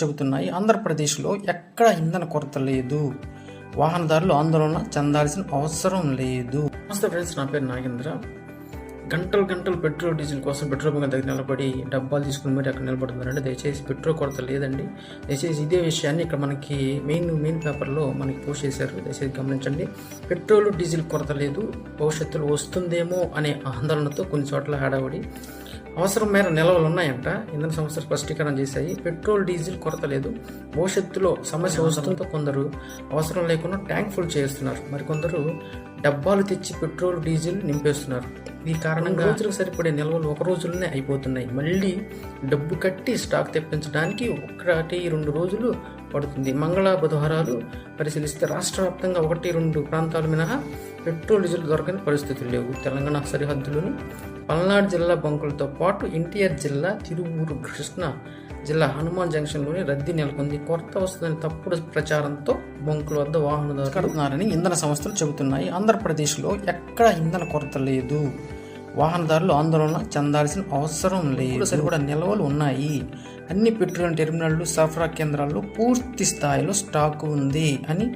చెబుతున్నాయి. ఆంధ్రప్రదేశ్లో ఎక్కడ ఇంధన కొరత లేదు, వాహనదారులు ఆందోళన చెందాల్సిన అవసరం లేదు. నమస్తే ఫ్రెండ్స్, నా పేరు నాగేంద్ర. గంటలు పెట్రోల్ డీజిల్ కోసం పెట్రోల్ బంక్ దగ్గర నిలబడి డబ్బాలు తీసుకుని మరి అక్కడ నిలబడుతున్నారండి. దయచేసి పెట్రోల్ కొరత లేదండి. దయచేసి ఇదే విషయాన్ని ఇక్కడ మనకి మెయిన్ పేపర్లో మనకి పోస్ట్ చేశారు. దయచేసి గమనించండి. పెట్రోల్ డీజిల్ కొరత లేదు, భవిష్యత్తులో వస్తుందేమో అనే ఆందోళనతో కొన్ని చోట్ల హడావుడి. అవసరం మేర నిల్వలు ఉన్నాయంట. ఇంధన సంస్థలు స్పష్టీకరణ చేశాయి. పెట్రోల్ డీజిల్ కొరత లేదు, భవిష్యత్తులో సమస్య వస్తుందో కొందరు అవసరం లేకుండా ట్యాంక్ ఫుల్ చేస్తున్నారు, మరికొందరు డబ్బాలు తెచ్చి పెట్రోల్ డీజిల్ నింపేస్తున్నారు. ఈ కారణంగా రోజులకు సరిపడే నిల్వలు ఒక రోజులోనే అయిపోతున్నాయి. మళ్ళీ డబ్బు కట్టి స్టాక్ తెప్పించడానికి 1-2 రోజులు పడుతుంది. మంగళ బుధవారాలు పరిశీలిస్తే రాష్ట్ర వ్యాప్తంగా 1-2 ప్రాంతాలు మినహా పెట్రోల్ డీజిల్ దొరకని పరిస్థితులు లేవు. తెలంగాణ సరిహద్దులోని పల్నాడు జిల్లా బంకులతో పాటు ఎన్టీఆర్ జిల్లా, తిరువూరు, కృష్ణా జిల్లా హనుమాన్ జంక్షన్లోని రద్దీ నెలకొంది. కొరత వస్తుందని తప్పుడు ప్రచారంతో బంకుల వద్ద వాహనదారులు కడుతున్నారని ఇంధన సంస్థలు చెబుతున్నాయి. ఆంధ్రప్రదేశ్లో ఎక్కడ ఇంధన కొరత లేదు, వాహనదారులు ఆందోళన చెందాల్సిన అవసరం లేదు. సరిపడా నిల్వలు ఉన్నాయి. అన్ని పెట్రోల్ టెర్మినళ్లు, సరఫరా కేంద్రాల్లో పూర్తి స్థాయిలో స్టాక్ ఉంది అని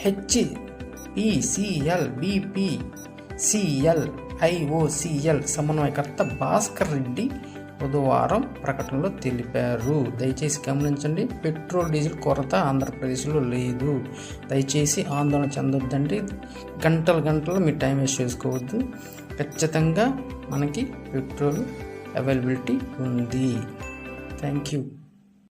HPCL, BPCL, IOCL సమన్వయకర్త భాస్కర్ రెడ్డి బుధవారం ప్రకటనలో తెలిపారు. దయచేసి గమనించండి, పెట్రోల్ డీజిల్ కొరత ఆంధ్రప్రదేశ్లో లేదు. దయచేసి ఆందోళన చెందొద్దండి. గంటలు మీ టైం వేస్ట్ చేసుకోవద్దు. ఖచ్చితంగా మనకి పెట్రోల్ అవైలబిలిటీ ఉంది. Thank you.